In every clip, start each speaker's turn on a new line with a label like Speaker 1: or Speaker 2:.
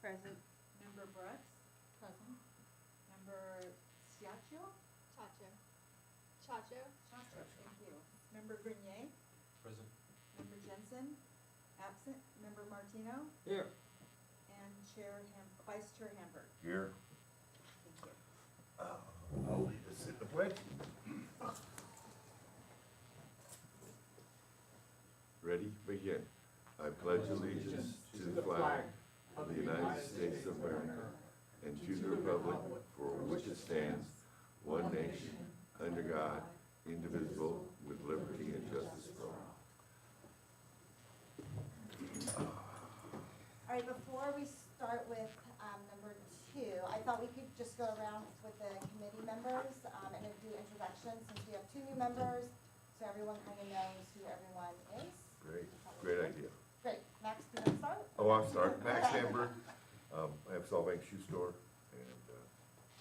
Speaker 1: Present.
Speaker 2: Member Brooks.
Speaker 3: Present.
Speaker 2: Member Ciaccio.
Speaker 4: Chacho. Chacho.
Speaker 2: Chacho, thank you. Member Grenier.
Speaker 5: Present.
Speaker 2: Member Jensen, absent. Member Martino.
Speaker 6: Here.
Speaker 2: And Vice Chair Hamburg.
Speaker 7: Here.
Speaker 2: Thank you.
Speaker 7: I'll lead us in the pledge. Ready? Begin. I pledge allegiance to the flag of the United States of America and to the republic for which it stands, one nation, under God, indivisible, with liberty and justice for all.
Speaker 8: All right, before we start with number 2, I thought we could just go around with the committee members and do introductions since we have 2 new members, so everyone kind of knows who everyone is.
Speaker 7: Great idea.
Speaker 8: Great. Max, do you want to start?
Speaker 7: Oh, I'll start. Max Hamburg. I have Solvang Shoe Store and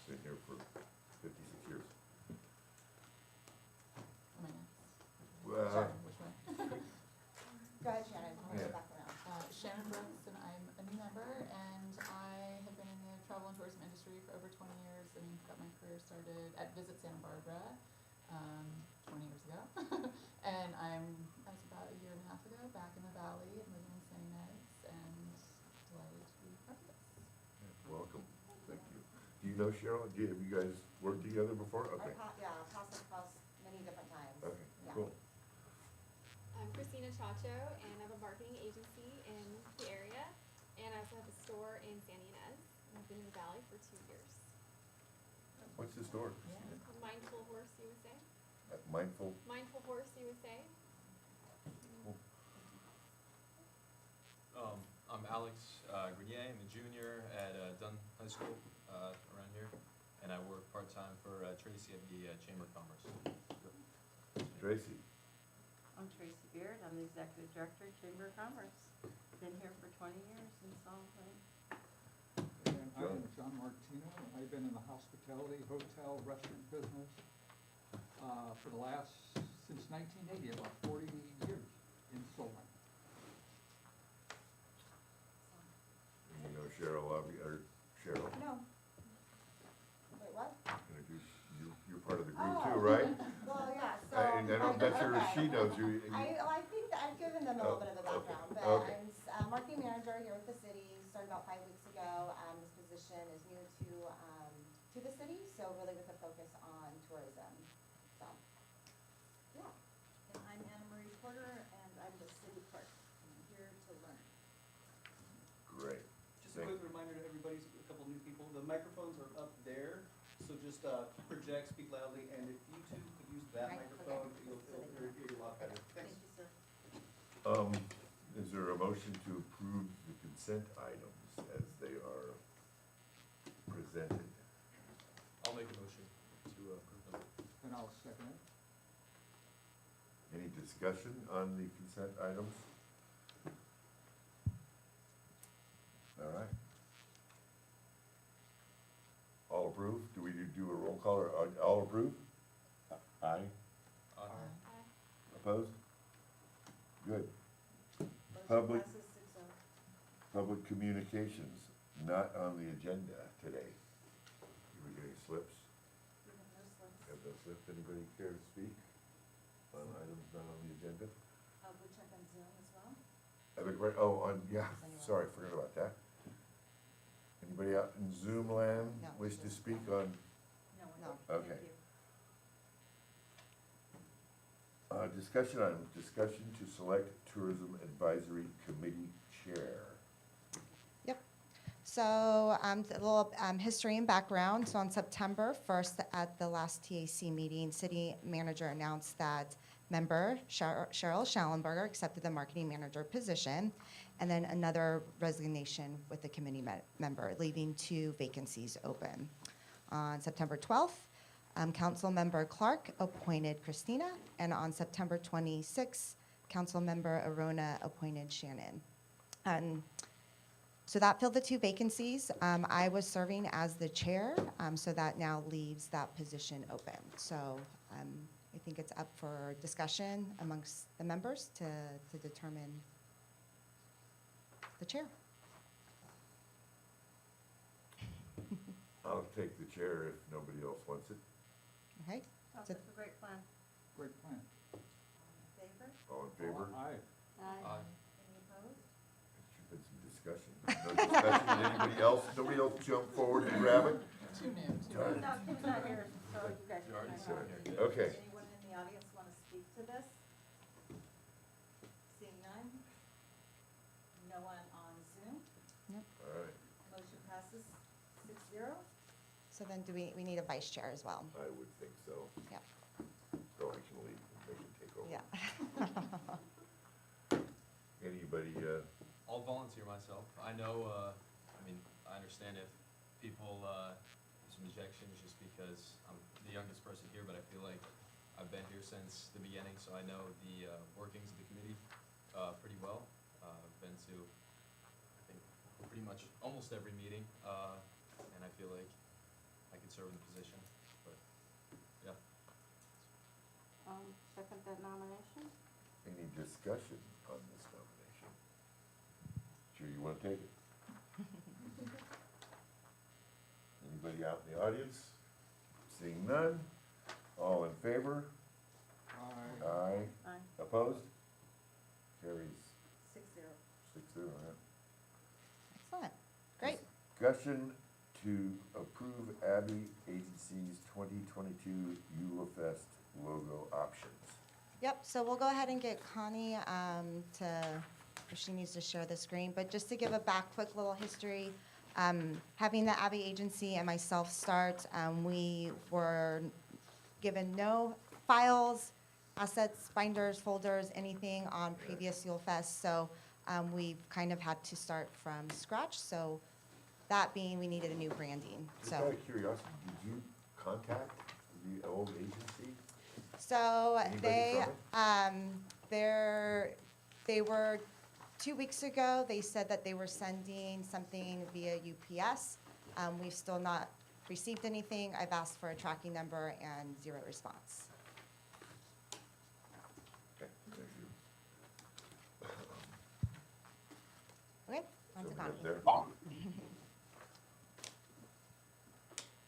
Speaker 7: been here for 56 years.
Speaker 3: Am I next?
Speaker 7: Well,
Speaker 3: Which one?
Speaker 8: Go ahead, Shannon. We'll
Speaker 7: Yeah.
Speaker 8: go back around.
Speaker 3: Shannon Brooks, and I'm a new member, and I have been in the travel and tourism industry for over 20 years. I mean, got my career started at Visit Santa Barbara 20 years ago. And I was about a year and a half ago back in the Valley and living in St. Ed's, and delighted to be part of this.
Speaker 7: welcome. Thank you. Do you know Cheryl? Have you guys worked together before? Okay.
Speaker 8: Yeah, passed across many different times.
Speaker 7: Okay,
Speaker 8: Yeah.
Speaker 7: cool.
Speaker 4: I'm Christina Chacho, and I have a marketing agency in the area, and I also have a store in San Ynez. And I've been in the Valley for 2 years.
Speaker 7: What's the store?
Speaker 4: It's called Mindful Horse USA.
Speaker 7: Mindful?
Speaker 4: Mindful Horse USA.
Speaker 5: I'm Alex Grenier. I'm a junior at Dunn High School around here, and I work part-time for Tracy at the Chamber of Commerce.
Speaker 7: Tracy?
Speaker 1: I'm Tracy Beard. I'm the Executive Director, Chamber of Commerce. Been here for 20 years in Solvang.
Speaker 6: And I'm John Martino. I've been in the hospitality, hotel, restaurant business for the last, since 1980, about 40 years in Solvang.
Speaker 7: And you know Cheryl, or Cheryl,
Speaker 8: No. Wait, what?
Speaker 7: introduce you, you're part of the group
Speaker 8: Oh.
Speaker 7: too, right?
Speaker 8: Well, yeah, so.
Speaker 7: And I'm not sure
Speaker 8: okay.
Speaker 7: she knows you.
Speaker 8: I think that I've given them a little bit of a
Speaker 7: Okay,
Speaker 8: background, but
Speaker 7: okay.
Speaker 8: I'm marketing manager here with the city, started about 5 weeks ago. This position is new to the city, so really with a focus on tourism, so, yeah.
Speaker 2: And I'm Anna Marie Porter, and I'm the city clerk. I'm here to learn.
Speaker 7: Great.
Speaker 9: Just a quick reminder to everybody, a couple new people, the microphones are up there, so just project, speak loudly, and if you two could use that
Speaker 8: Right,
Speaker 9: microphone,
Speaker 8: okay.
Speaker 9: you'll hear you a lot better. Thanks.
Speaker 2: Thank you, sir.
Speaker 7: Is there a motion to approve the consent items as they are presented?
Speaker 5: I'll make a motion to approve them.
Speaker 6: And I'll second it.
Speaker 7: Any discussion on the consent items? All right. All approve? Do we do a roll call or all approve? Aye. Opposed? Good.
Speaker 2: Motion
Speaker 7: Public-
Speaker 2: passes 6-0.
Speaker 7: Public communications, not on the agenda today. Do we get any slips?
Speaker 2: We have no slips.
Speaker 7: Have no slips? Anybody care to speak on items not on the agenda?
Speaker 2: We check on Zoom as well.
Speaker 7: Have a great, sorry, forgot about that. Anybody out in Zoom land
Speaker 8: No.
Speaker 7: wish to speak on,
Speaker 2: No.
Speaker 8: No.
Speaker 2: Thank
Speaker 7: Okay.
Speaker 2: you.
Speaker 7: discussion items, discussion to select tourism advisory committee chair.
Speaker 8: So a little history and background. So on September 1st, at the last TAC meeting, city manager announced that member Cheryl Schallenberger accepted the marketing manager position, and then another resignation with the committee member, leaving 2 vacancies open. On September 12th, council member Clark appointed Christina, and on September 26th, council member Arona appointed Shannon. So that filled the 2 vacancies. I was serving as the chair, so that now leaves that position open. So I think it's up for discussion amongst the members to determine the chair.
Speaker 7: I'll take the chair if nobody else wants it.
Speaker 8: Okay,
Speaker 1: Sounds
Speaker 8: So-
Speaker 1: like a great plan.
Speaker 6: Great plan.
Speaker 2: Favor?
Speaker 7: All in favor?
Speaker 6: Aye.
Speaker 5: Aye.
Speaker 2: Any opposed?
Speaker 7: There's been some discussion. No discussion. Anybody else? Nobody else jump forward and grab it?
Speaker 3: Too new, too
Speaker 7: All
Speaker 3: new.
Speaker 7: right.
Speaker 1: No, Kim's not here, so you guys
Speaker 5: You're already
Speaker 1: can
Speaker 5: sitting
Speaker 1: hang
Speaker 5: here.
Speaker 1: out.
Speaker 7: Okay.
Speaker 2: Anyone in the audience want to speak to this? Seeing none? No one on Zoom?
Speaker 7: All right.
Speaker 2: Motion passes 6-0.
Speaker 8: so then do we need a vice chair as well?
Speaker 7: I would think so.
Speaker 8: Yep.
Speaker 7: So I can leave and they can take over.
Speaker 8: Yeah.
Speaker 7: Anybody,
Speaker 5: I'll volunteer myself. I know, I mean, I understand if people, have some objections just because I'm the youngest person here, but I feel like I've been here since the beginning, so I know the, workings of the committee, pretty well. I've been to, I think, pretty much almost every meeting, and I feel like I could serve in the position, but, yeah.
Speaker 1: Second that nomination?
Speaker 7: any discussion on this nomination? Sure you want to take it? Anybody out in the audience? Seeing none? All in favor?
Speaker 6: Aye.
Speaker 7: Aye.
Speaker 1: Aye.
Speaker 7: Opposed? Carries
Speaker 2: 6-0.
Speaker 7: 6-0, yeah.
Speaker 8: Excellent, great.
Speaker 7: Discussion to approve Abbey Agency's 2022 Eula Fest logo options.
Speaker 8: Yep, so we'll go ahead and get Connie if she needs to share the screen, but just to give a quick little history, having the Abbey Agency and myself start, we were given no files, assets, binders, folders, anything on previous Yule Fest, so we've kind of had to start from scratch, so that being, we needed a new branding,
Speaker 7: Just out
Speaker 8: so.
Speaker 7: of curiosity, did you contact the old agency?
Speaker 8: So
Speaker 7: Anybody from
Speaker 8: they were, 2 weeks ago, they said that they were sending something via UPS. We've still not received anything. I've asked for a tracking number and zero response.
Speaker 7: Okay, thank you.
Speaker 8: Okay, on to
Speaker 7: Somebody
Speaker 8: Connie.
Speaker 7: up there?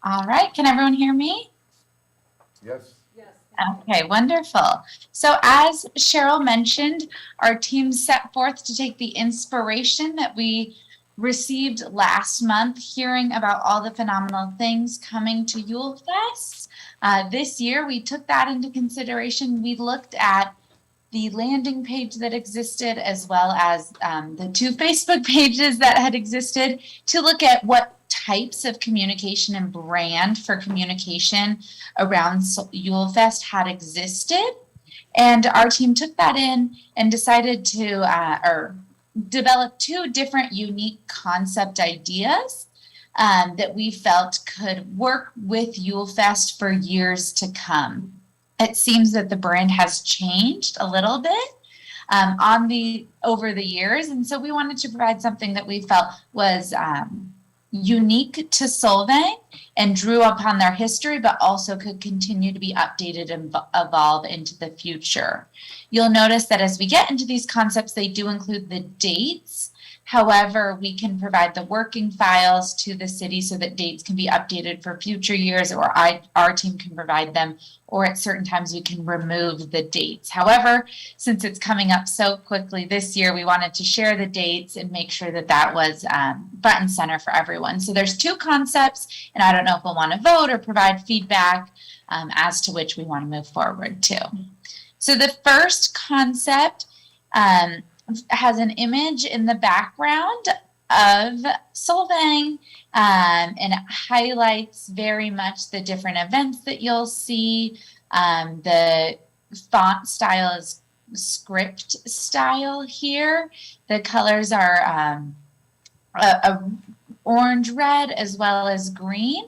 Speaker 10: All right, can everyone hear me?
Speaker 7: Yes?
Speaker 2: Yes.
Speaker 10: Okay, wonderful. So as Cheryl mentioned, our team set forth to take the inspiration that we received last month, hearing about all the phenomenal things coming to Yule Fest. This year, we took that into consideration. We looked at the landing page that existed, as well as the 2 Facebook pages that had existed, to look at what types of communication and brand for communication around Yule Fest had existed. And our team took that in and decided to develop 2 different unique concept ideas that we felt could work with Yule Fest for years to come. It seems that the brand has changed a little bit over the years, and so we wanted to provide something that we felt was unique to Solvang and drew upon their history, but also could continue to be updated and evolve into the future. You'll notice that as we get into these concepts, they do include the dates. However, we can provide the working files to the city so that dates can be updated for future years, or our team can provide them, or at certain times we can remove the dates. However, since it's coming up so quickly this year, we wanted to share the dates and make sure that that was front and center for everyone. So there's 2 concepts, and I don't know if we'll want to vote or provide feedback as to which we want to move forward to. So the first concept has an image in the background of Solvang, and it highlights very much the different events that you'll see. The font style is script style here. The colors are a orange, red, as well as green,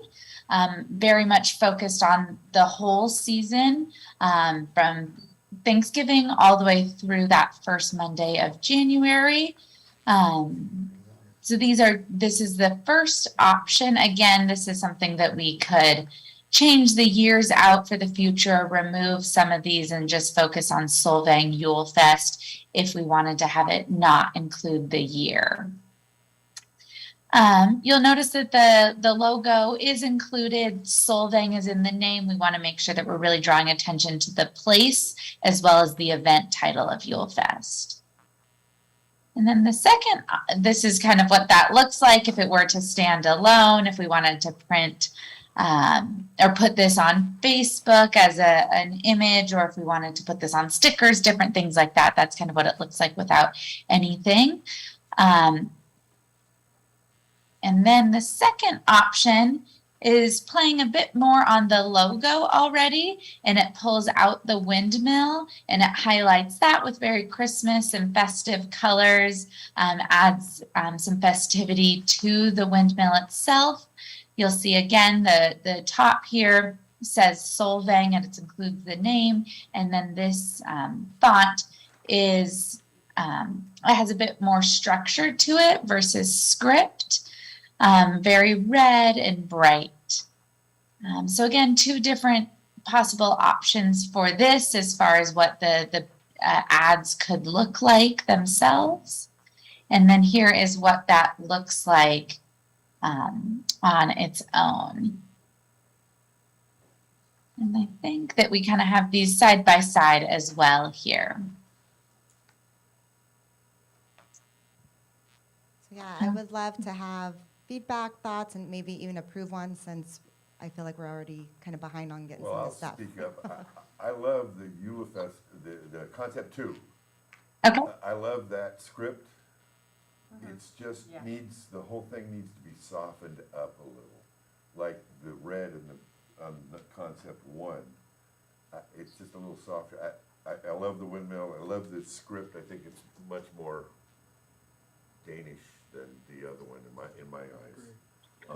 Speaker 10: very much focused on the whole season, from Thanksgiving all the way through that first Monday of January. So this is the first option. Again, this is something that we could change the years out for the future, remove some of these, and just focus on Solvang Yule Fest if we wanted to have it not include the year. You'll notice that the logo is included. Solvang is in the name. We want to make sure that we're really drawing attention to the place as well as the event title of Yule Fest. And then the second, this is kind of what that looks like if it were to stand alone, if we wanted to print or put this on Facebook as an image, or if we wanted to put this on stickers, different things like that. That's kind of what it looks like without anything. And then the second option is playing a bit more on the logo already, and it pulls out the windmill and it highlights that with very Christmas and festive colors, adds some festivity to the windmill itself. You'll see again the top here says Solvang and it includes the name, and then this font is it has a bit more structure to it versus script. Very red and bright. So again, two different possible options for this as far as what the ads could look like themselves. And then here is what that looks like on its own. And I think that we kind of have these side by side as well here.
Speaker 8: So yeah, I would love to have feedback, thoughts, and maybe even approve one, since I feel like we're already kind of behind on getting some of this stuff.
Speaker 7: Well, I'll speak up. I love the Yule Fest, the concept 2.
Speaker 10: Okay.
Speaker 7: I love that script. It's just
Speaker 1: Yeah.
Speaker 7: the whole thing needs to be softened up a little. Like the red on the concept 1. It's just a little softer. I love the windmill. I love the script. I think it's much more Danish than the other one in my eyes.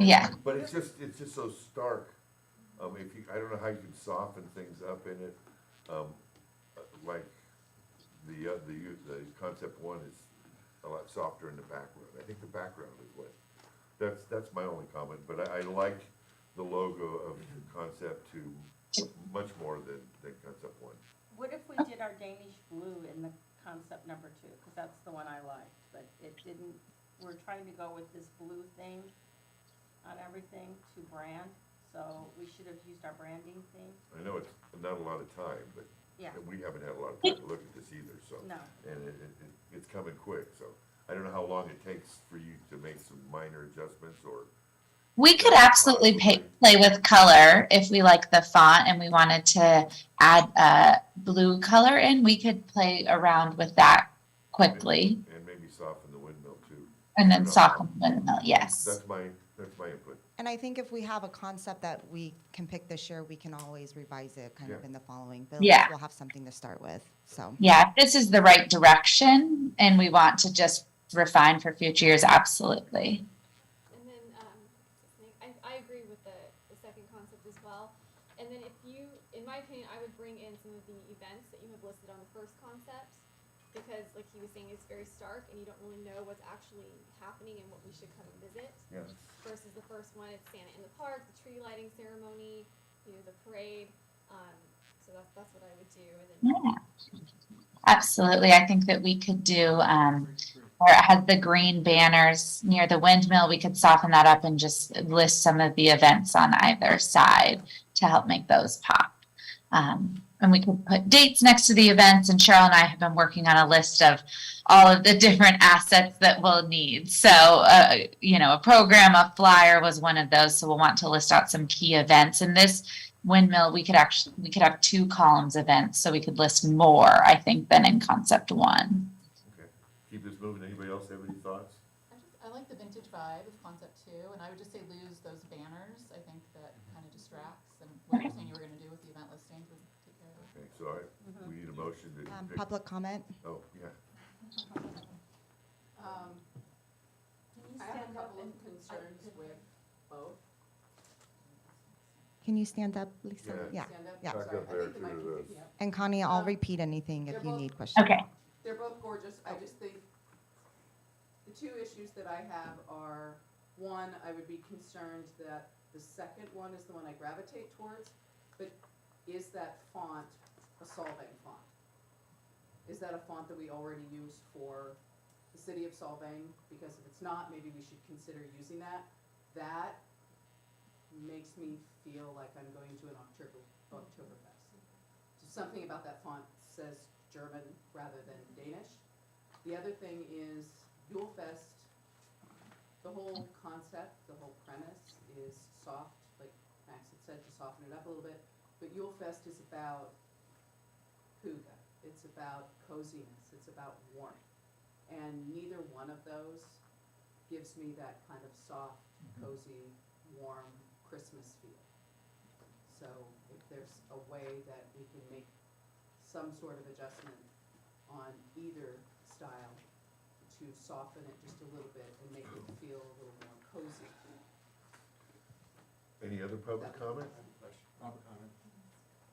Speaker 10: Yeah.
Speaker 7: But it's just so stark. I don't know how you can soften things up in it. Like the concept 1 is a lot softer in the background. I think the background is what. That's my only comment. But I like the logo of concept 2 much more than concept 1.
Speaker 1: What if we did our Danish blue in the concept number 2? Because that's the one I liked, but it didn't. We're trying to go with this blue thing on everything to brand, so we should have used our branding thing.
Speaker 7: I know it's not a lot of time, but
Speaker 1: Yeah.
Speaker 7: we haven't had a lot of time to look at this either, so.
Speaker 1: No.
Speaker 7: And it's coming quick, so I don't know how long it takes for you to make some minor adjustments or.
Speaker 10: We could absolutely play with color if we like the font and we wanted to add blue color in. We could play around with that quickly.
Speaker 7: And maybe soften the windmill too.
Speaker 10: And then soften the windmill, yes.
Speaker 7: That's my input.
Speaker 8: And I think if we have a concept that we can pick this year, we can always revise it kind of
Speaker 7: Yeah.
Speaker 8: in the following. But
Speaker 10: Yeah.
Speaker 8: we'll have something to start with, so.
Speaker 10: Yeah, if this is the right direction and we want to just refine for future years, absolutely.
Speaker 4: And then, I agree with the second concept as well. And then if you, in my opinion, I would bring in some of the events that you have listed on the first concept, because like he was saying, it's very stark and you don't really know what's actually happening and what we should come and visit.
Speaker 7: Yeah.
Speaker 4: Versus the first one, it's Santa in the park, the tree lighting ceremony, the parade. So that's what I would do. And then
Speaker 10: Yeah, absolutely. I think that we could do, where it has the green banners near the windmill, we could soften that up and just list some of the events on either side to help make those pop. And we could put dates next to the events, and Cheryl and I have been working on a list of all of the different assets that we'll need. So, a program, a flyer was one of those, so we'll want to list out some key events. And this windmill, we could have 2 columns events, so we could list more, I think, than in concept 1.
Speaker 7: Okay, keep this moving. Anybody else have any thoughts?
Speaker 3: I like the vintage vibe of concept 2, and I would just say lose those banners. I think that kind of distracts, and what you're saying you were going to do with the event listings would take care of it.
Speaker 7: Okay, so we need a motion to. pick-
Speaker 8: Public comment?
Speaker 7: Oh, yeah.
Speaker 11: I have a couple of concerns with both.
Speaker 8: Can you stand up, Lisa?
Speaker 7: Yeah.
Speaker 11: Stand up?
Speaker 8: Yeah.
Speaker 7: Back
Speaker 11: Sorry,
Speaker 7: up
Speaker 11: I
Speaker 7: there
Speaker 11: think the mic
Speaker 7: to
Speaker 11: can
Speaker 7: the-
Speaker 11: pick me up.
Speaker 8: And Connie, I'll repeat anything if
Speaker 11: they're
Speaker 8: you
Speaker 11: both-
Speaker 8: need questions.
Speaker 10: Okay.
Speaker 11: They're both gorgeous. I just think the 2 issues that I have are, one, I would be concerned that the second one is the one I gravitate towards, but is that font a Solvang font? Is that a font that we already use for the the city of Solvang, because if it's not, maybe we should consider using that. That makes me feel like I'm going to an Oktoberfest. So something about that font says German rather than Danish. The other thing is Yulefest, the whole concept, the whole premise is soft, like Max had said, to soften it up a little bit. But Yulefest is about hygge, it's about coziness, it's about warmth. And neither one of those gives me that kind of soft, cozy, warm Christmas feel. So if there's a way that we can make some sort of adjustment on either style to soften it just a little bit and make it feel a little more cozy.
Speaker 7: Any other public comment?
Speaker 12: Robert comment.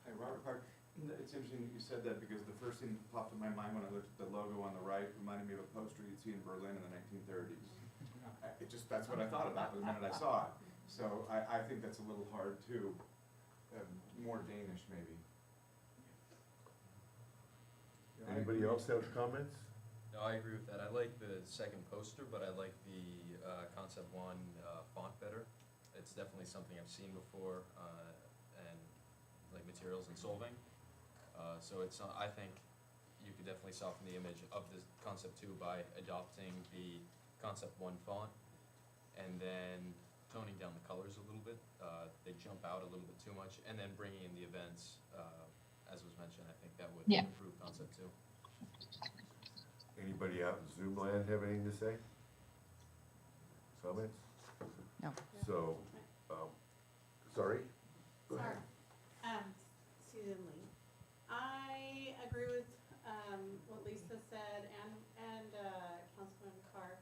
Speaker 12: Hi, Robert Park. It's interesting that you said that because the first thing that popped in my mind when I looked at the logo on the right reminded me of a poster you'd see in Berlin in the 1930s. That's what I thought about the minute I saw it. So I think that's a little hard too. More Danish maybe.
Speaker 7: Anybody else have comments?
Speaker 5: No, I agree with that. I like the second poster, but I like the Concept 1 font better. It's definitely something I've seen before, and like materials in Solvang. So it's, I think you could definitely soften the image of the Concept 2 by adopting the Concept 1 font and then toning down the colors a little bit. They jump out a little bit too much, and then bringing in the events, as was mentioned. I think that would improve Concept 2.
Speaker 7: Anybody out in Zoom land have anything to say? Comments?
Speaker 8: No.
Speaker 7: So, sorry? Go ahead.
Speaker 13: Susan Lee. I agree with, what Lisa said and Councilman Clark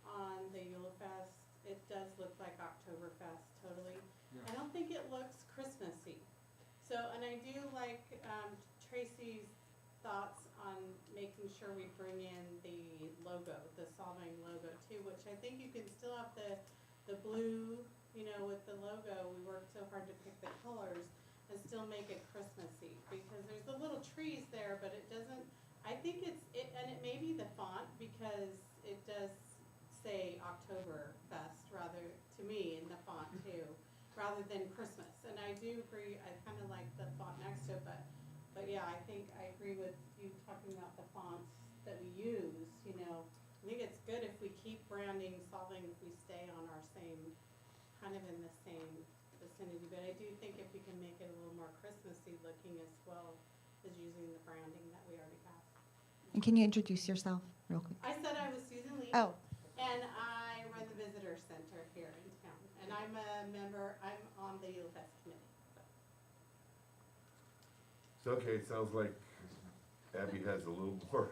Speaker 13: on the Yulefest. It does look like Oktoberfest, totally.
Speaker 6: Yeah.
Speaker 13: I don't think it looks Christmassy. So, and I do like, Tracy's thoughts on making sure we bring in the logo, the Solvang logo too, which I think you can still have the blue, you know, with the logo. We worked so hard to pick the colors and still make it Christmassy, because there's the little trees there, but it doesn't, I think and it may be the font, because it does say Oktoberfest rather, to me, in the font too, rather than Christmas. And I do agree, I kind of like the font next to it, but yeah, I think I agree with you talking about the fonts that we use, you know. I think it's good if we keep branding Solvang, if we stay on our same, kind of in the same vicinity. But I do think if we can make it a little more Christmassy looking as well as using the branding that we already have.
Speaker 8: And can you introduce yourself real quick?
Speaker 13: I said I was Susan Lee.
Speaker 8: Oh,
Speaker 13: And I run the visitor center here in town. And I'm a member, I'm on the Yulefest committee.
Speaker 7: So, okay, it sounds like Abby has a little more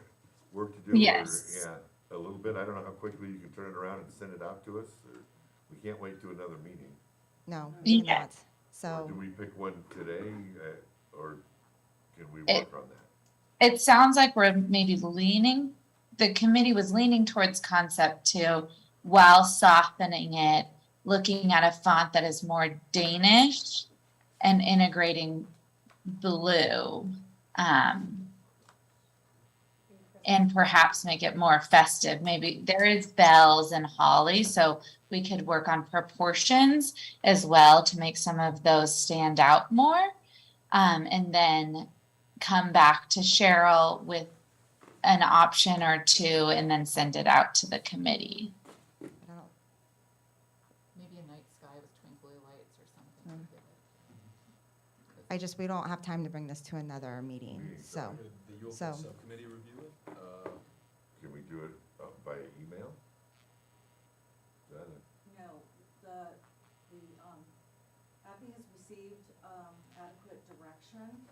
Speaker 7: work to do.
Speaker 10: Yes.
Speaker 7: Yeah, a little bit. I don't know how quickly you can turn it around and send it out to us, or we can't wait to another meeting.
Speaker 8: no, we
Speaker 10: Yeah.
Speaker 8: cannot.
Speaker 7: Or
Speaker 8: So,
Speaker 7: do we pick one today, or can we
Speaker 10: It-
Speaker 7: work on that?
Speaker 10: It sounds like we're maybe leaning, the committee was leaning towards Concept 2 while softening it, looking at a font that is more Danish and integrating blue. And perhaps make it more festive. Maybe there is bells and holly, so we could work on proportions as well to make some of those stand out more. And then come back to Cheryl with an option or two and then send it out to the committee.
Speaker 8: I don't,
Speaker 3: Maybe a night sky with twinkly lights or something. to give it-
Speaker 8: we don't have time to bring this to another meeting, so.
Speaker 5: Could the Yule
Speaker 8: So-
Speaker 5: Fest subcommittee review it?
Speaker 7: Can we do it by email? Is that it?
Speaker 2: No, Abby has received, adequate direction.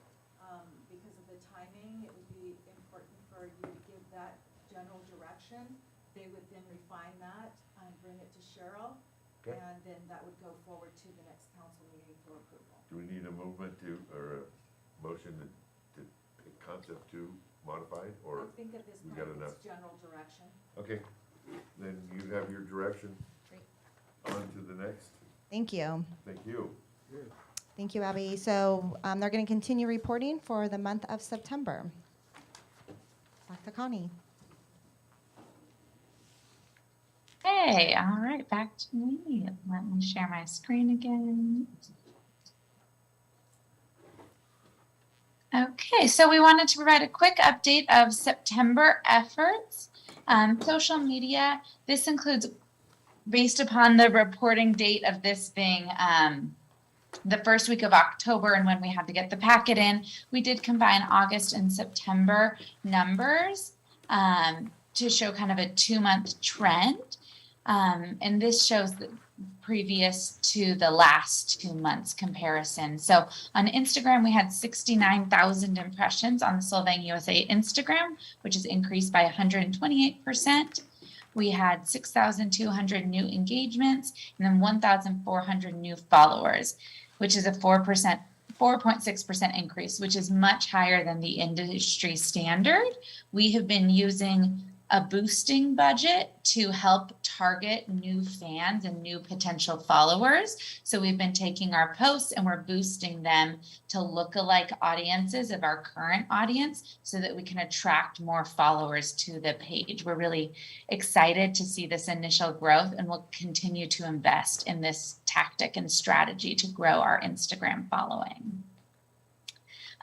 Speaker 2: Because of the timing, it would be important for you to give that general direction. They would then refine that and bring it to Cheryl.
Speaker 7: Okay.
Speaker 2: And then that would go forward to the next council meeting for approval.
Speaker 7: Do we need a movement or a motion to pick Concept 2 modified, or?
Speaker 2: I think at this
Speaker 7: we
Speaker 2: point,
Speaker 7: got enough?
Speaker 2: it's general direction.
Speaker 7: Okay, then you have your direction.
Speaker 2: Great.
Speaker 7: On to the next.
Speaker 8: Thank you.
Speaker 7: Thank you.
Speaker 6: Good.
Speaker 8: Thank you, Abby. So they're going to continue reporting for the month of September. Back to Connie.
Speaker 10: Okay, all right, back to me. Let me share my screen again. Okay, so we wanted to provide a quick update of September efforts. Social media, this includes, based upon the reporting date of this being the first week of October and when we had to get the packet in, we did combine August and September numbers to show kind of a 2-month trend. And this shows the previous to the last 2 months comparison. So on Instagram, we had 69,000 impressions on the Solvang USA Instagram, which is increased by 128%. We had 6,200 new engagements and then 1,400 new followers, which is a 4.6% increase, which is much higher than the industry standard. We have been using a boosting budget to help target new fans and new potential followers. So we've been taking our posts and we're boosting them to lookalike audiences of our current audience so that we can attract more followers to the page. We're really excited to see this initial growth, and we'll continue to invest in this tactic and strategy to grow our Instagram following.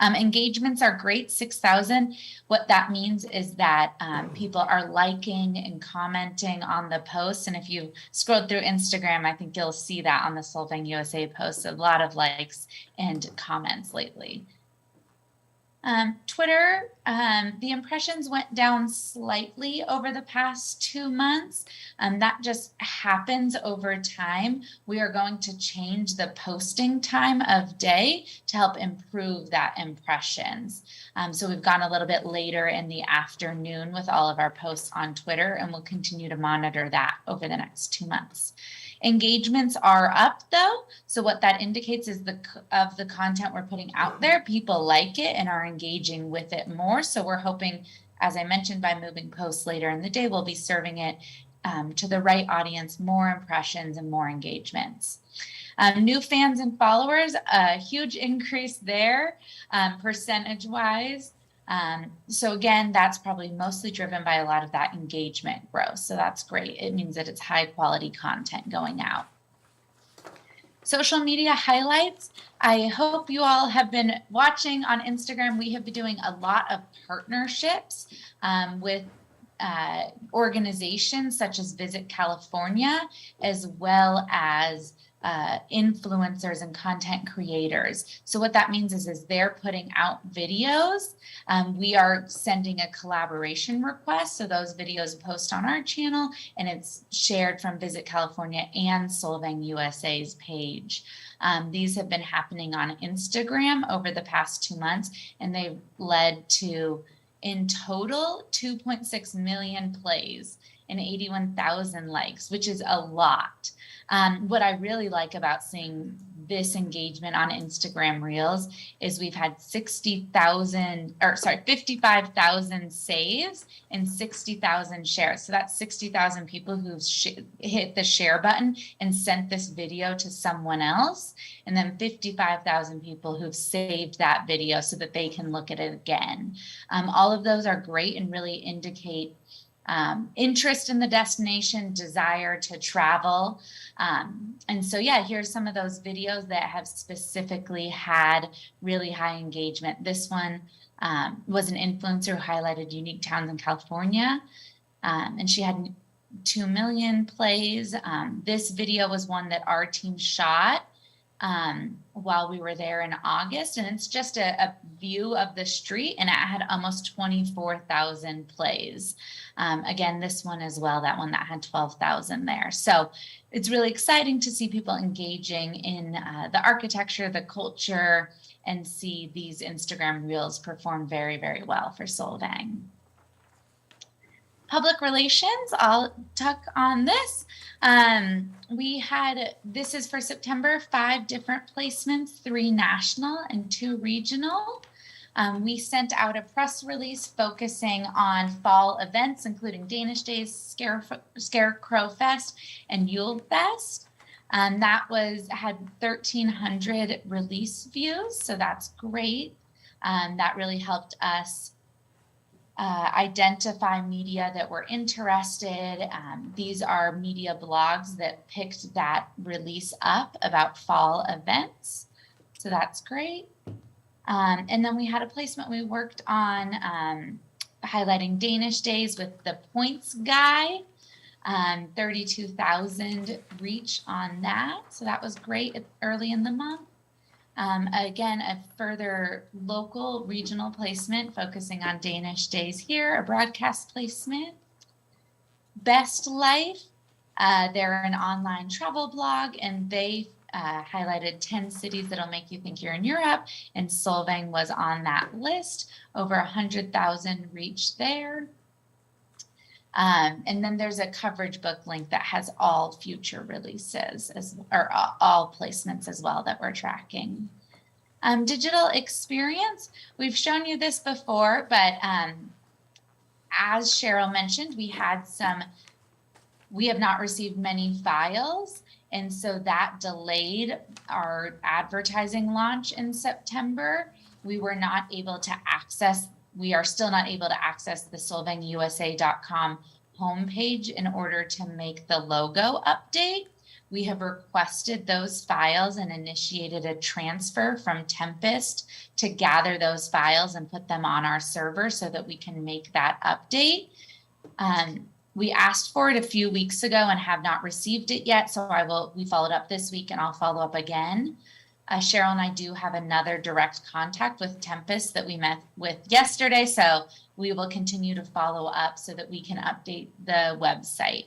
Speaker 10: Engagements are great, 6,000. What that means is that people are liking and commenting on the posts. And if you scroll through Instagram, I think you'll see that on the Solvang USA posts, a lot of likes and comments lately. Twitter, the impressions went down slightly over the past 2 months. That just happens over time. We are going to change the posting time of day to help improve that impressions. So we've gone a little bit later in the afternoon with all of our posts on Twitter, and we'll continue to monitor that over the next 2 months. Engagements are up though. So what that indicates is the content we're putting out there, people like it and are engaging with it more. So we're hoping, as I mentioned, by moving posts later in the day, we'll be serving it to the right audience, more impressions and more engagements. New fans and followers, a huge increase there, percentage-wise. So again, that's probably mostly driven by a lot of that engagement growth. So that's great. It means that it's high quality content going out. Social media highlights. I hope you all have been watching on Instagram. We have been doing a lot of partnerships with organizations such as Visit California, as well as influencers and content creators. So what that means is they're putting out videos. We are sending a collaboration request. So those videos post on our channel and it's shared from Visit California and Solvang USA's page. These have been happening on Instagram over the past 2 months, and they've led to, in total, 2.6 million plays and 81,000 likes, which is a lot. What I really like about seeing this engagement on Instagram Reels is we've had 55,000 saves and 60,000 shares. So that's 60,000 people who've hit the share button and sent this video to someone else. And then 55,000 people who've saved that video so that they can look at it again. All of those are great and really indicate interest in the destination, desire to travel. And so, yeah, here's some of those videos that have specifically had really high engagement. This one was an influencer who highlighted unique towns in California, and she had 2 million plays. This video was one that our team shot while we were there in August, and it's just a view of the street, and it had almost 24,000 plays. Again, this one as well, that one that had 12,000 there. So it's really exciting to see people engaging in the architecture, the culture, and see these Instagram Reels perform very, very well for Solvang. Public relations, I'll tuck on this. This is for September, 5 different placements, 3 national and 2 regional. We sent out a press release focusing on fall events, including Danish Days, Scarecrow Fest, and Yule Fest. That had 1,300 release views, so that's great. That really helped us identify media that were interested. These are media blogs that picked that release up about fall events. So that's great. And then we had a placement we worked on highlighting Danish days with the points guy. 32,000 reach on that. So that was great early in the month. Again, a further local regional placement focusing on Danish days here, a broadcast placement. Best Life, they're an online travel blog, and they highlighted 10 cities that'll make you think you're in Europe, and Solvang was on that list. Over 100,000 reach there. And then there's a coverage book link that has all future releases, or all placements as well that we're tracking. Digital experience, we've shown you this before, but as Cheryl mentioned, we have not received many files, and so that delayed our advertising launch in September. We are still not able to access the solvangusa.com homepage in order to make the logo update. We have requested those files and initiated a transfer from Tempest to gather those files and put them on our server so that we can make that update. We asked for it a few weeks ago and have not received it yet, so we followed up this week and I'll follow up again. Cheryl and I do have another direct contact with Tempest that we met with yesterday, so we will continue to follow up so that we can update the website.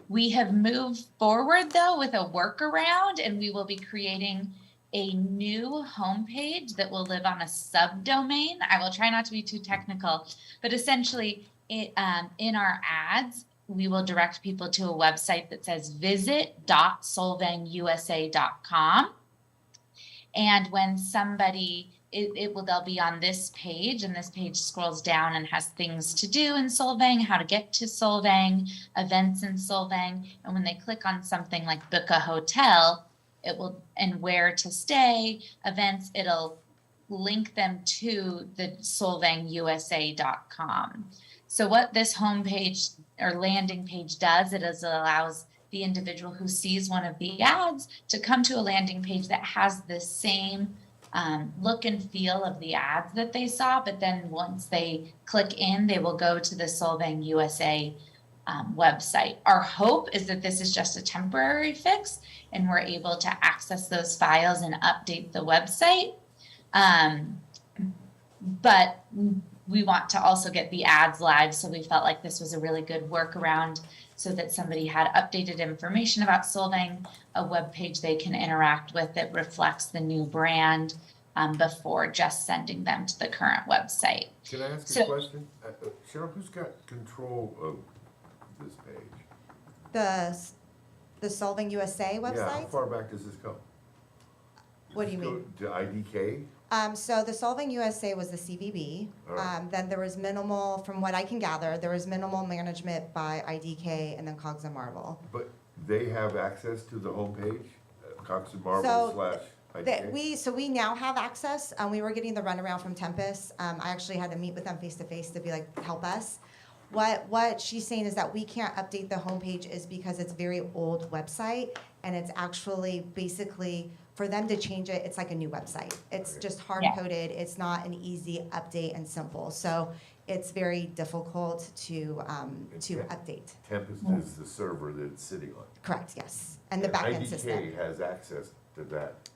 Speaker 10: We have moved forward though with a workaround, and we will be creating a new homepage that will live on a subdomain. I will try not to be too technical, but essentially in our ads, we will direct people to a website that says visit.solvangusa.com. And when somebody, they'll be on this page, and this page scrolls down and has things to do in Solvang, how to get to Solvang, events in Solvang. And when they click on something like book a hotel, and where to stay, events, it'll link them to the solvangusa.com. So what this homepage or landing page does, it allows the individual who sees one of the ads to come to a landing page that has the same look and feel of the ads that they saw, but then once they click in, they will go to the Solvang USA website. Our hope is that this is just a temporary fix and we're able to access those files and update the website. But we want to also get the ads live, so we felt like this was a really good workaround so that somebody had updated information about Solvang, a web page they can interact with that reflects the new brand before just sending them to the current website.
Speaker 7: Can I ask a question? Cheryl, who's got control of this page?
Speaker 8: The Solvang USA website?
Speaker 7: Yeah, how far back does this go?
Speaker 8: What do you mean?
Speaker 7: To IDK?
Speaker 8: So the Solvang USA was the CVB.
Speaker 7: All right.
Speaker 8: Then there was minimal, from what I can gather, there was minimal management by IDK and then Cogs and Marvel.
Speaker 7: But they have access to the homepage, Cox and Marvel
Speaker 8: So
Speaker 7: /IDK?
Speaker 8: We now have access. We were getting the runaround from Tempest. I actually had to meet with them face to face to be like, help us. What she's saying is that we can't update the homepage is because it's a very old website, and it's actually basically, for them to change it, it's like a new website. It's just hard-coded. It's not an easy update and simple. So it's very difficult to update.
Speaker 7: Tempest is the server that it's sitting on.
Speaker 8: Correct, yes. And the backend system.
Speaker 7: IDK has access to that.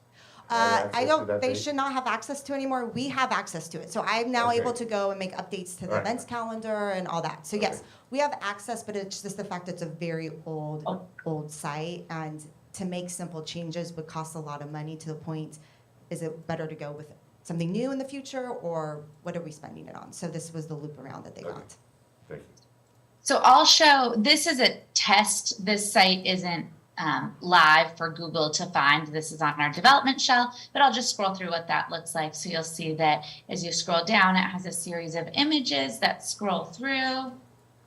Speaker 8: They should not have access to anymore. We have access to it. So I'm now able to go and make updates to the events calendar and all that. So yes, we have access, but it's just the fact that it's a very old site, and to make simple changes would cost a lot of money, to the point, is it better to go with something new in the future, or what are we spending it on? So this was the loop around that they got.
Speaker 7: Thank you.
Speaker 10: So I'll show, this is a test. This site isn't live for Google to find. This is on our development shell, but I'll just scroll through what that looks like. So you'll see that as you scroll down, it has a series of images that scroll through.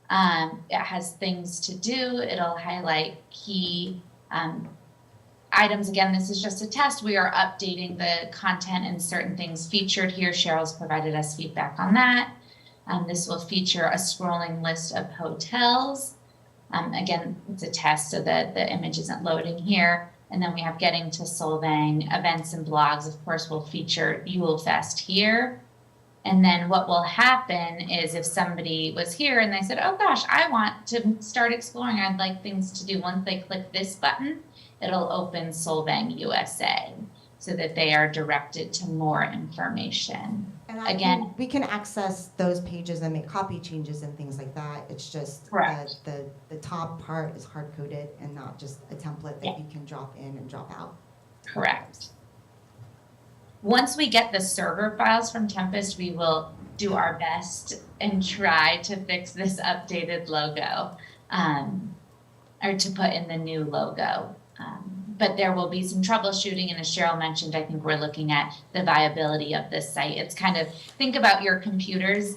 Speaker 10: It has things to do. It'll highlight key items. Again, this is just a test. We are updating the content and certain things featured here. Cheryl's provided us feedback on that. This will feature a scrolling list of hotels. Again, it's a test so that the image isn't loading here. And then we have getting to Solvang, events and blogs, of course, will feature Yule Fest here. And then what will happen is if somebody was here and they said, oh gosh, I want to start exploring, I'd like things to do. Once they click this button, it'll open Solvang USA so that they are directed to more information.
Speaker 8: And
Speaker 10: Again,
Speaker 8: we can access those pages and make copy changes and things like that. It's just
Speaker 10: Correct.
Speaker 8: the top part is hard-coded and not just a template that you can drop in and drop out.
Speaker 10: Correct. Once we get the server files from Tempest, we will do our best and try to fix this updated logo, or to put in the new logo. But there will be some troubleshooting, and as Cheryl mentioned, I think we're looking at the viability of this site. It's kind of, think about your computers,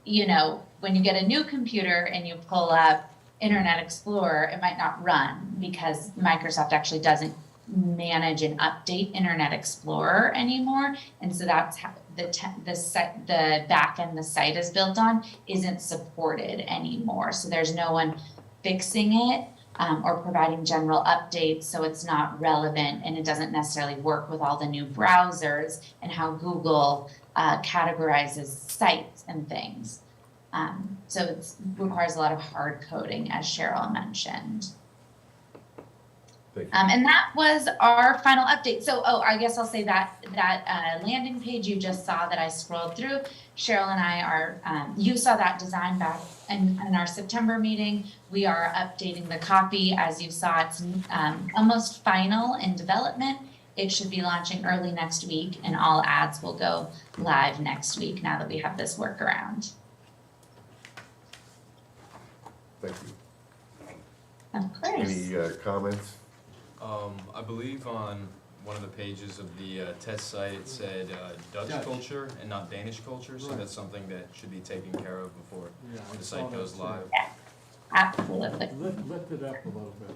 Speaker 10: you know, when you get a new computer and you pull up Internet Explorer, it might not run because Microsoft actually doesn't manage and update Internet Explorer anymore. And so that's how the back end the site is built on isn't supported anymore. So there's no one fixing it or providing general updates, so it's not relevant and it doesn't necessarily work with all the new browsers and how Google categorizes sites and things. So it requires a lot of hard coding, as Cheryl mentioned.
Speaker 7: Thank you.
Speaker 10: And that was our final update. So, I guess I'll say that landing page you just saw that I scrolled through, Cheryl and I are, you saw that design back in our September meeting. We are updating the copy. As you saw, it's almost final in development. It should be launching early next week, and all ads will go live next week now that we have this workaround.
Speaker 7: Thank you.
Speaker 10: Of course.
Speaker 7: Any comments?
Speaker 5: I believe on one of the pages of the test site, it said Dutch culture and not Danish culture, so
Speaker 6: Right.
Speaker 5: that's something that should be taken care of before
Speaker 6: Yeah, I
Speaker 5: the
Speaker 6: saw
Speaker 5: site
Speaker 6: that
Speaker 5: goes
Speaker 6: too.
Speaker 5: live.
Speaker 10: Absolutely.
Speaker 6: Lift it up a little bit.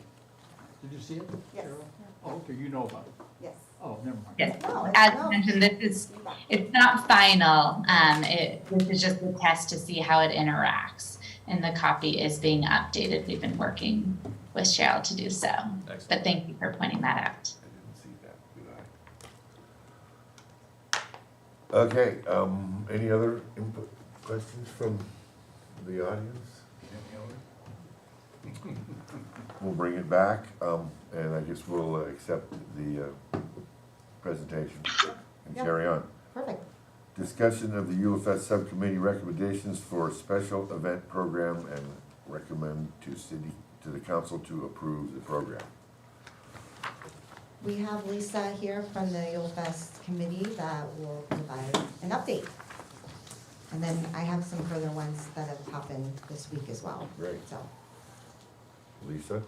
Speaker 6: Did you see it,
Speaker 2: Yes.
Speaker 6: Cheryl? Oh, okay, you know about it.
Speaker 2: Yes.
Speaker 6: Oh, never mind.
Speaker 10: Yes.
Speaker 2: No,
Speaker 10: As mentioned, it's not final. This is just a test to see how it interacts. And the copy is being updated. We've been working with Cheryl to do so.
Speaker 5: Excellent.
Speaker 10: But thank you for pointing that out.
Speaker 7: I didn't see that, did I? Okay, any other input, questions from the audience? We'll bring it back, and I guess we'll accept the presentation and
Speaker 8: Yeah.
Speaker 7: carry on.
Speaker 8: Perfect.
Speaker 7: Discussion of the UFS Subcommittee recommendations for special event program and recommend to the council to approve the program.
Speaker 8: We have Lisa here from the Yule Fest committee that will provide an update. And then I have some further ones that have happened this week as well.
Speaker 7: Great.
Speaker 8: So,
Speaker 7: Lisa?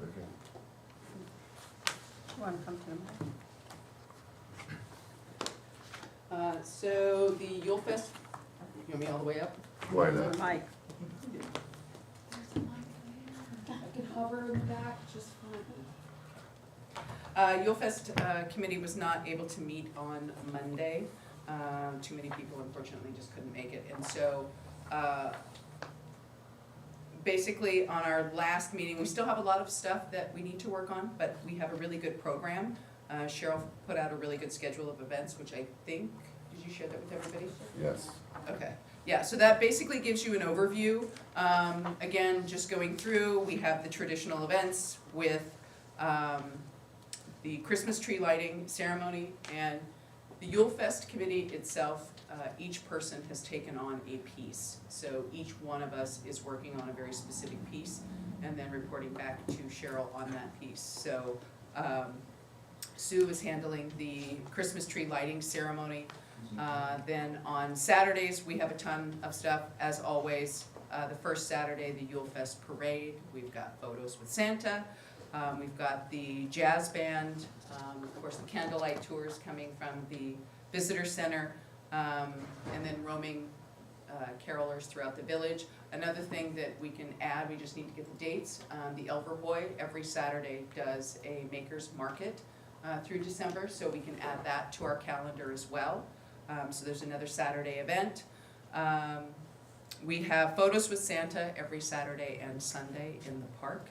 Speaker 7: Okay.
Speaker 1: You wanna come to the mic?
Speaker 11: So the Yule Fest, you want me all the way up?
Speaker 7: Why not?
Speaker 1: Mike,
Speaker 11: I can hover in the back just fine. Yule Fest committee was not able to meet on Monday. Too many people unfortunately just couldn't make it. And so basically on our last meeting, we still have a lot of stuff that we need to work on, but we have a really good program. Cheryl put out a really good schedule of events, which I think, did you share that with everybody?
Speaker 7: Yes.
Speaker 11: Okay, yeah, so that basically gives you an overview. Again, just going through, we have the traditional events with the Christmas tree lighting ceremony and the Yule Fest committee itself. Each person has taken on a piece. So each one of us is working on a very specific piece and then reporting back to Cheryl on that piece. So Sue is handling the Christmas tree lighting ceremony. Then on Saturdays, we have a ton of stuff, as always. The first Saturday, the Yule Fest parade. We've got photos with Santa. We've got the jazz band. Of course, the candlelight tours coming from the visitor center. And then roaming carolers throughout the village. Another thing that we can add, we just need to get the dates. The Elver Boy every Saturday does a maker's market. through December, so we can add that to our calendar as well. So there's another Saturday event. We have Photos with Santa every Saturday and Sunday in the park.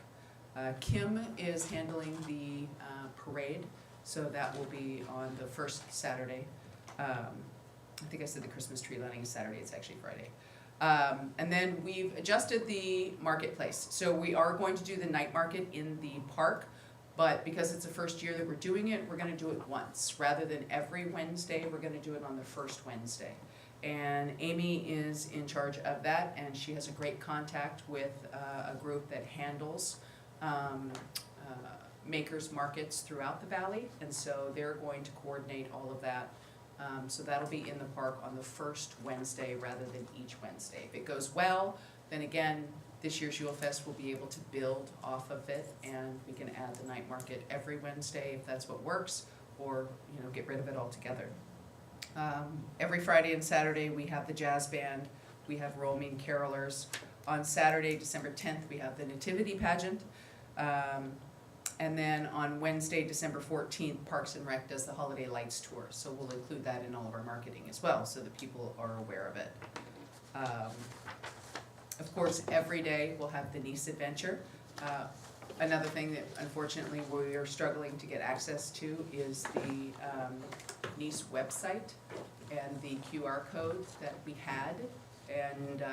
Speaker 11: Kim is handling the parade, so that will be on the first Saturday. I think I said the Christmas tree lighting is Saturday, it's actually Friday. And then we've adjusted the marketplace. So we are going to do the night market in the park, but because it's the first year that we're doing it, we're gonna do it once. Rather than every Wednesday, we're gonna do it on the first Wednesday. And Amy is in charge of that, and she has a great contact with a group that handles makers markets throughout the valley, and so they're going to coordinate all of that. So that'll be in the park on the first Wednesday rather than each Wednesday. If it goes well, then again, this year's Yule Fest will be able to build off of it, and we can add the night market every Wednesday if that's what works, or, you know, get rid of it altogether. Every Friday and Saturday, we have the jazz band, we have roaming carolers. On Saturday, December 10th, we have the nativity pageant. And then on Wednesday, December 14th, Parks and Rec does the Holiday Lights Tour. So we'll include that in all of our marketing as well, so that people are aware of it. Of course, every day we'll have the Nice Adventure. Another thing that unfortunately we are struggling to get access to is the Nice website and the QR code that we had. And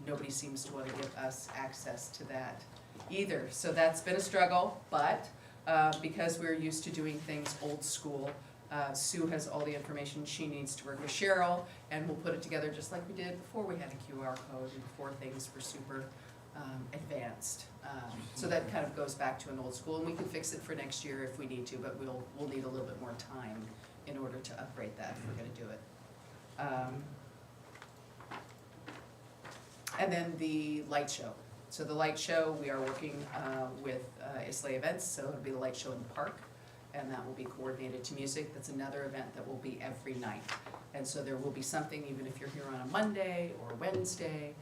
Speaker 11: nobody seems to want to give us access to that either. So that's been a struggle, but because we're used to doing things old school, Sue has all the information she needs to work with Cheryl, and we'll put it together just like we did before we had a QR code and before things were super advanced. So that kind of goes back to an old school, and we can fix it for next year if we need to, but we'll need a little bit more time in order to upgrade that if we're gonna do it. And then the light show. So the light show, we are working with Islay Events, so it'll be the light show in the park, and that will be coordinated to music. That's another event that will be every night. And so there will be something, even if you're here on a Monday or Wednesday,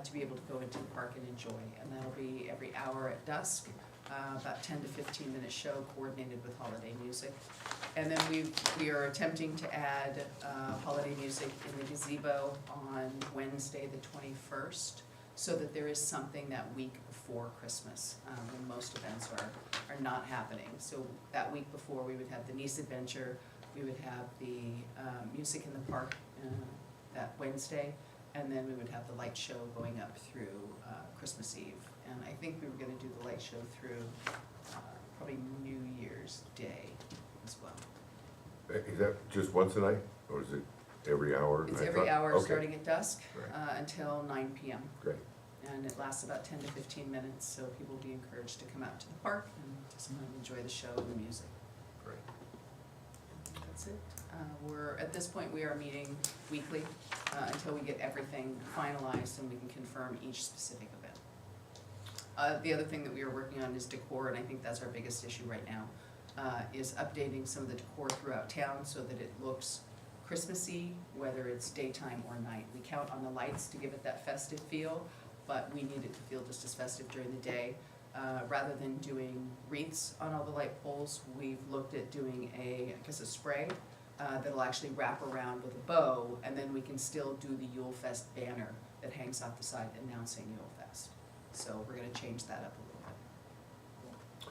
Speaker 11: to be able to go into the park and enjoy. And that'll be every hour at dusk, about 10 to 15 minute show coordinated with holiday music. And then we are attempting to add holiday music in the gazebo on Wednesday the 21st, so that there is something that week before Christmas, when most events are not happening. So that week before, we would have the Nice Adventure, we would have the music in the park that Wednesday, and then we would have the light show going up through Christmas Eve. And I think we were gonna do the light show through probably New Year's Day as well.
Speaker 7: Is that just once a night, or is it every hour?
Speaker 11: It's every hour,
Speaker 7: Okay.
Speaker 11: starting at dusk,
Speaker 7: Right.
Speaker 11: until 9 p.m.
Speaker 7: Great.
Speaker 11: And it lasts about 10 to 15 minutes, so people will be encouraged to come out to the park and just kind of enjoy the show and the music.
Speaker 7: Great.
Speaker 11: That's it. At this point, we are meeting weekly until we get everything finalized and we can confirm each specific event. The other thing that we are working on is decor, and I think that's our biggest issue right now, is updating some of the decor throughout town so that it looks Christmassy, whether it's daytime or night. We count on the lights to give it that festive feel, but we need it to feel just as festive during the day. Rather than doing wreaths on all the light poles, we've looked at doing a spray that'll actually wrap around with a bow, and then we can still do the Yule Fest banner that hangs off the side announcing Yule Fest. So we're gonna change that up a little bit.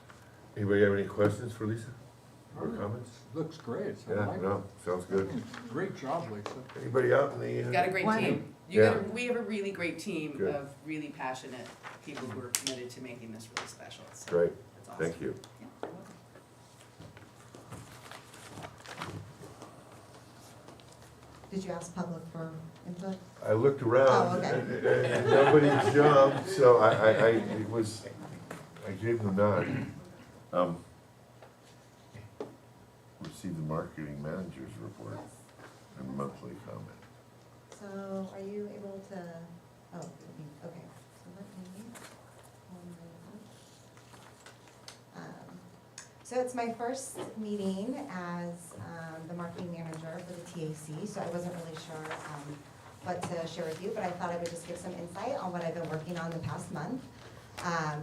Speaker 7: Anybody have any questions for Lisa, or comments?
Speaker 6: Looks great. I
Speaker 7: Yeah,
Speaker 6: like
Speaker 7: no,
Speaker 6: it.
Speaker 7: sounds good.
Speaker 6: Great job, Lisa.
Speaker 7: Anybody out in the?
Speaker 11: We've got a great
Speaker 8: Why-
Speaker 11: team.
Speaker 7: Yeah.
Speaker 11: We have a really great team
Speaker 7: Good.
Speaker 11: of really passionate people who are committed to making this really special. So
Speaker 7: Great,
Speaker 11: that's awesome.
Speaker 7: thank you.
Speaker 11: Yeah, you're welcome.
Speaker 8: Did you ask public for input?
Speaker 7: I looked around
Speaker 8: Oh, okay.
Speaker 7: and nobody jumped, so I gave them a nod. Receive the marketing manager's report and monthly comment.
Speaker 8: So are you able to, okay. So let me, so it's my first meeting as the marketing manager for the TAC, so I wasn't really sure what to share with you, but I thought I would just give some insight on what I've been working on the past month.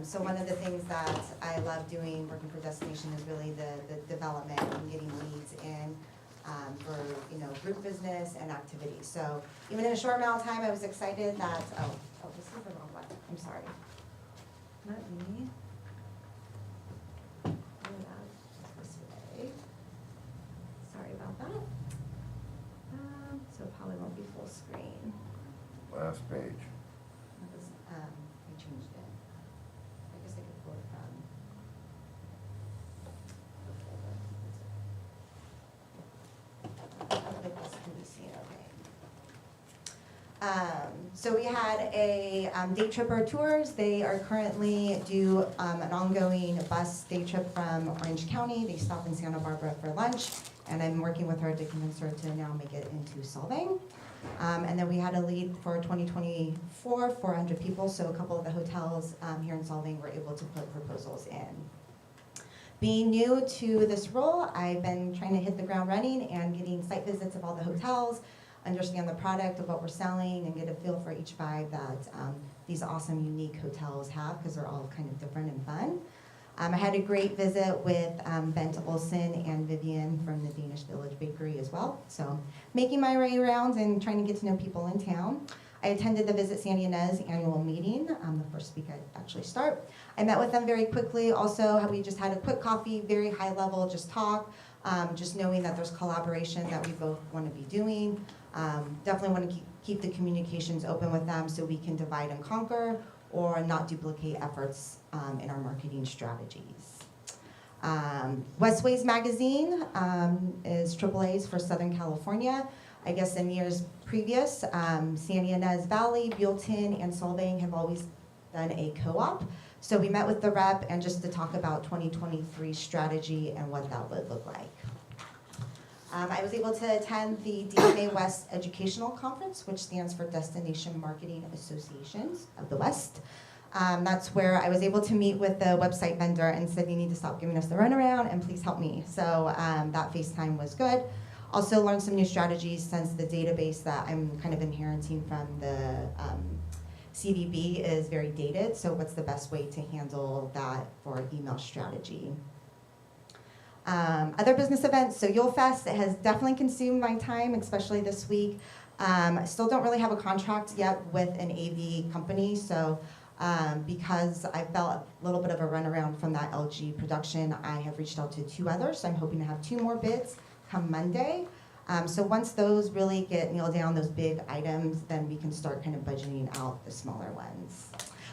Speaker 8: So one of the things that I love doing, working for Destination, is really the development and getting leads in, for, group business and activities. So even in a short amount of time, I was excited that, this is the wrong one, I'm sorry. Let me. pull it out this way. Sorry about that. So it probably won't be full screen.
Speaker 7: Last page.
Speaker 8: That was, I changed it. I guess I could pull it from the folder. I don't think this can be seen, okay. So we had a Day Tripper Tours. They are currently do an ongoing bus day trip from Orange County. They stop in Santa Barbara for lunch, and I'm working with her to convince her to now make it into Solvang. And then we had a lead for 2024, 400 people, so a couple of the hotels here in Solvang were able to put proposals in. Being new to this role, I've been trying to hit the ground running and getting site visits of all the hotels, understand the product of what we're selling, and get a feel for each vibe that these awesome, unique hotels have, because they're all kind of different and fun. I had a great visit with Bent Olsen and Vivian from the Danish Village Bakery as well. So making my way around and trying to get to know people in town. I attended the Visit San Ynez annual meeting, the first week I actually start. I met with them very quickly. Also, we just had a quick coffee, very high level, just talk, just knowing that there's collaboration that we both want to be doing. Definitely want to keep the communications open with them so we can divide and conquer, or not duplicate efforts in our marketing strategies. Westways Magazine is AAA's for Southern California. I guess in years previous, San Ynez Valley, Buellton, and Solvang have always done a co-op. So we met with the rep and just to talk about 2023 strategy and what that would look like. I was able to attend the DMA West Educational Conference, which stands for Destination Marketing Associations of the West. That's where I was able to meet with the website vendor and said, you need to stop giving us the runaround and please help me. So that FaceTime was good. Also learned some new strategies since the database that I'm kind of inheriting from the CVB is very dated. So what's the best way to handle that for email strategy? Other business events, so Yule Fest has definitely consumed my time, especially this week. I still don't really have a contract yet with an AV company, so because I felt a little bit of a runaround from that LG production, I have reached out to 2 others, so I'm hoping to have 2 more bids come Monday. So once those really get nailed down, those big items, then we can start kind of budgeting out the smaller ones.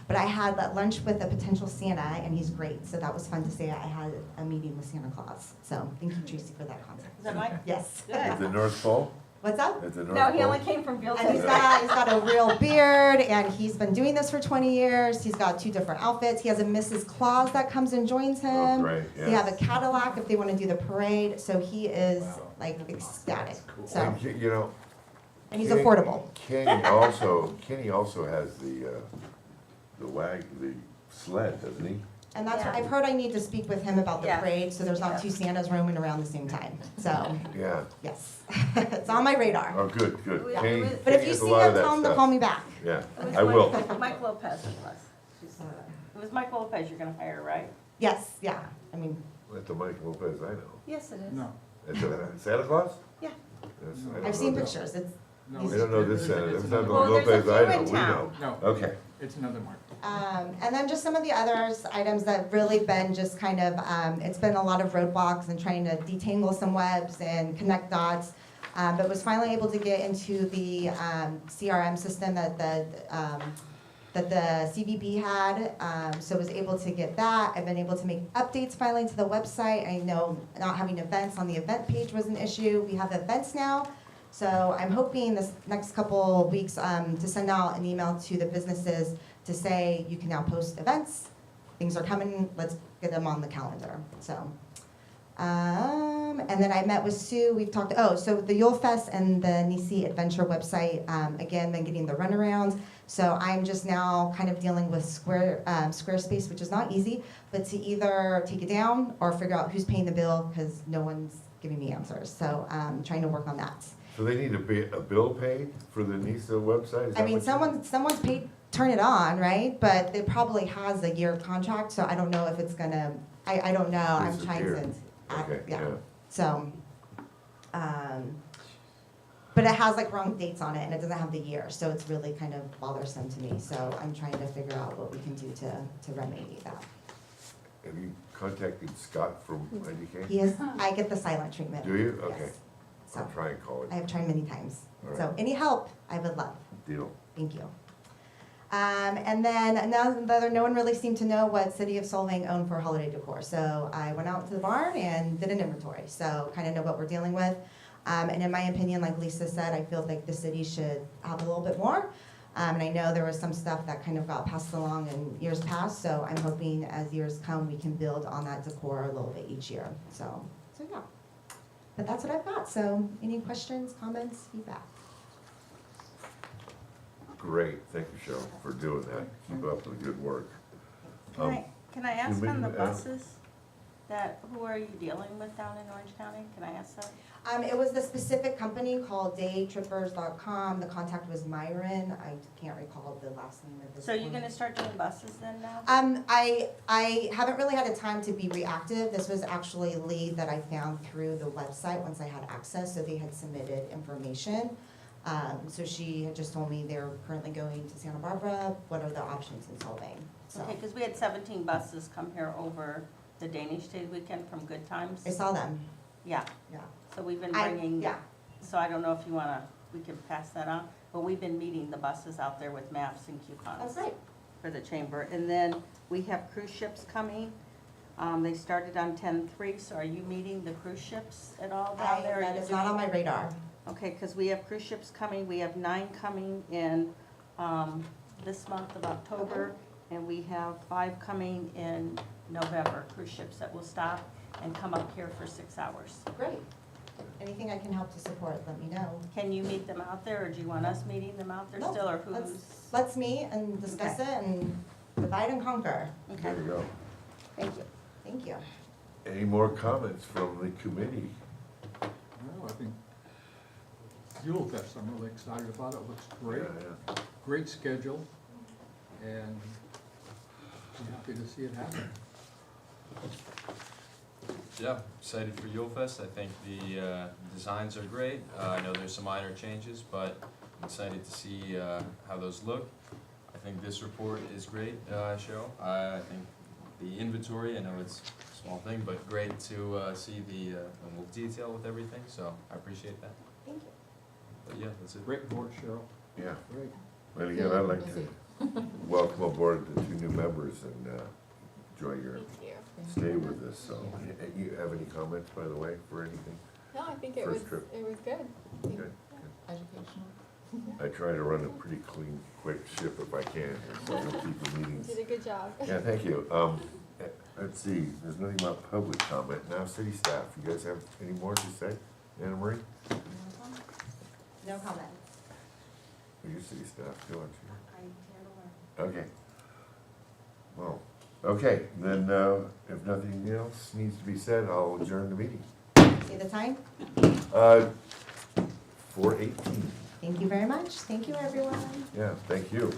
Speaker 8: But I had lunch with a potential Santa, and he's great. So that was fun to say I had a meeting with Santa Claus. So thank you, Tracy, for that concept.
Speaker 1: Is that Mike?
Speaker 8: Yes.
Speaker 7: At the North Pole?
Speaker 8: What's up?
Speaker 7: At the North
Speaker 1: No, he
Speaker 7: Pole?
Speaker 1: only came from
Speaker 8: And
Speaker 1: Buellton.
Speaker 8: he's got a real beard, and he's been doing this for 20 years. He's got 2 different outfits. He has a Mrs. Claus that comes and joins him.
Speaker 7: Oh, great,
Speaker 8: They
Speaker 7: yeah.
Speaker 8: have a Cadillac if they want to do the parade. So he is like ecstatic. So,
Speaker 7: And, you know.
Speaker 8: and he's
Speaker 7: Kenny-
Speaker 8: affordable.
Speaker 7: Kenny also has the sled, doesn't he?
Speaker 8: And that's what
Speaker 1: Yeah.
Speaker 8: I've heard. I need to speak with him about the
Speaker 1: Yeah.
Speaker 8: parade, so there's not
Speaker 1: Yeah.
Speaker 8: 2 Santas roaming around the same time. So,
Speaker 7: Yeah.
Speaker 8: yes, it's on my radar.
Speaker 7: Oh, good, good.
Speaker 1: Yeah.
Speaker 7: Kenny,
Speaker 8: But if
Speaker 7: Kenny
Speaker 8: you
Speaker 7: has a
Speaker 8: see
Speaker 7: lot of
Speaker 8: him,
Speaker 7: that
Speaker 8: tell him to
Speaker 7: stuff.
Speaker 8: call me back.
Speaker 7: Yeah,
Speaker 1: It was
Speaker 7: I will.
Speaker 1: Mike Lopez it was. It was Mike Lopez you're gonna hire, right?
Speaker 8: Yes, yeah. I mean,
Speaker 7: That's the Mike Lopez I know.
Speaker 1: Yes, it is.
Speaker 6: No,
Speaker 7: Is it Santa Claus?
Speaker 1: Yeah.
Speaker 7: Yes, I don't
Speaker 8: I've seen
Speaker 7: know.
Speaker 8: pictures. It's
Speaker 6: no.
Speaker 7: I don't know this Santa,
Speaker 6: it's
Speaker 7: that's not the
Speaker 6: another-
Speaker 1: Well, there's a
Speaker 7: Lopez I
Speaker 1: few
Speaker 7: know,
Speaker 1: in
Speaker 7: we
Speaker 1: town.
Speaker 7: know.
Speaker 6: No,
Speaker 7: Okay.
Speaker 6: it's another mark.
Speaker 8: And then just some of the others items that really been just kind of, it's been a lot of roadblocks and trying to detangle some webs and connect dots. But was finally able to get into the CRM system that the CVB had. So was able to get that. I've been able to make updates finally to the website. I know not having events on the event page was an issue. We have events now. So I'm hoping this next couple of weeks to send out an email to the businesses to say you can now post events. Things are coming, let's get them on the calendar. So, and then I met with Sue. We've talked, so the Yule Fest and the Nisi Adventure website, again, been getting the runarounds. So I'm just now kind of dealing with Squarespace, which is not easy, but to either take it down or figure out who's paying the bill because no one's giving me answers. So trying to work on that.
Speaker 7: So they need a bill paid for the NISA website? Is
Speaker 8: I
Speaker 7: that
Speaker 8: mean,
Speaker 7: what you-
Speaker 8: someone's paid turn it on, right? But it probably has a year contract, so I don't know if it's gonna, I don't know, I'm trying to.
Speaker 7: Disappear. Okay, yeah.
Speaker 8: So, but it has like wrong dates on it and it doesn't have the year, so it's really kind of bothersome to me. So I'm trying to figure out what we can do to remedy that.
Speaker 7: Have you contacted Scott from IDK?
Speaker 8: He is, I get the silent treatment.
Speaker 7: Do you?
Speaker 8: Yes.
Speaker 7: Okay.
Speaker 8: So
Speaker 7: I'll try and call
Speaker 8: I
Speaker 7: it.
Speaker 8: have tried many times.
Speaker 7: All
Speaker 8: So
Speaker 7: right.
Speaker 8: any help, I would love.
Speaker 7: Deal.
Speaker 8: Thank you. And then another, no one really seemed to know what City of Solvang owned for holiday decor. So I went out to the barn and did an inventory. So kind of know what we're dealing with. And in my opinion, like Lisa said, I feel like the city should have a little bit more. And I know there was some stuff that kind of got passed along in years past. So I'm hoping as years come, we can build on that decor a little bit each year. So yeah. But that's what I've got. So any questions, comments, feedback?
Speaker 7: Great, thank you, Cheryl, for doing that. Keep up the good work.
Speaker 1: Can I ask
Speaker 7: you
Speaker 1: on the
Speaker 7: mean,
Speaker 1: buses, who are you dealing with down in Orange County? Can I ask that?
Speaker 8: It was the specific company called daytrippers.com. The contact was Myron. I can't recall the last name of this
Speaker 1: So you're
Speaker 8: one.
Speaker 1: gonna start doing buses then now?
Speaker 8: I haven't really had the time to be reactive. This was actually a lead that I found through the website once I had access, so they had submitted information. So she had just told me they're currently going to Santa Barbara. What are the options in Solvang? So
Speaker 1: Okay, because we had 17 buses come here over the Danish Day weekend from Good Times.
Speaker 8: I saw them.
Speaker 1: Yeah,
Speaker 8: Yeah.
Speaker 1: so we've been
Speaker 8: I-
Speaker 1: bringing,
Speaker 8: yeah.
Speaker 1: so I don't know if you wanna, we can pass that on, but we've been meeting the buses out there with maps and coupons.
Speaker 8: That's great.
Speaker 1: For the chamber, and then we have cruise ships coming. They started on 10/3, so are you meeting the cruise ships at all down there? Are
Speaker 8: That
Speaker 1: you
Speaker 8: is not on
Speaker 1: doing-
Speaker 8: my radar.
Speaker 1: Okay, because we have cruise ships coming, we have 9 coming in, this month of October, and we have 5 coming in November, cruise ships that will stop and come up here for 6 hours.
Speaker 8: Great. Anything I can help to support, let me know.
Speaker 1: Can you meet them out there, or do you want us meeting them out there
Speaker 8: No,
Speaker 1: still, or
Speaker 8: let's-
Speaker 1: who's?
Speaker 8: Let's meet and discuss it and divide and conquer.
Speaker 1: Okay,
Speaker 7: There you go.
Speaker 1: thank you.
Speaker 8: Thank you.
Speaker 7: Any more comments from the committee?
Speaker 6: Well, I think Yule Fest, I'm really excited about it. Looks great.
Speaker 7: Yeah,
Speaker 6: Great schedule. And I'm happy to see it happen.
Speaker 5: Yeah, excited for Yule Fest. I think the designs are great. I know there's some minor changes, but I'm excited to see how those look. I think this report is great, Cheryl. I think the inventory, I know it's a small thing, but great to see the little detail with everything, so I appreciate that.
Speaker 8: Thank you.
Speaker 5: But yeah, that's it.
Speaker 6: Great board, Cheryl.
Speaker 7: Yeah.
Speaker 6: Great.
Speaker 7: Well, again, I'd like to welcome aboard the 2 new members and enjoy your
Speaker 4: Thank you.
Speaker 7: stay with us. So, you have any comments, by the way, for anything?
Speaker 4: No, I think it
Speaker 7: First
Speaker 4: was,
Speaker 7: trip.
Speaker 4: it was good.
Speaker 7: Good.
Speaker 3: Educational.
Speaker 7: I try to run a pretty clean, quick ship if I can, so I don't keep the meetings.
Speaker 4: Did a good job.
Speaker 7: Yeah, thank you. Let's see, there's nothing about public comment. Now, city staff, you guys have any more to say? Anna Marie?
Speaker 8: No comment.
Speaker 7: You're city staff too, aren't you?
Speaker 2: I handle it.
Speaker 7: Okay. Well, okay, then, if nothing else needs to be said, I'll adjourn the meeting.
Speaker 8: See the time?
Speaker 7: 4:18.
Speaker 8: Thank you very much. Thank you, everyone.
Speaker 7: Yeah, thank you.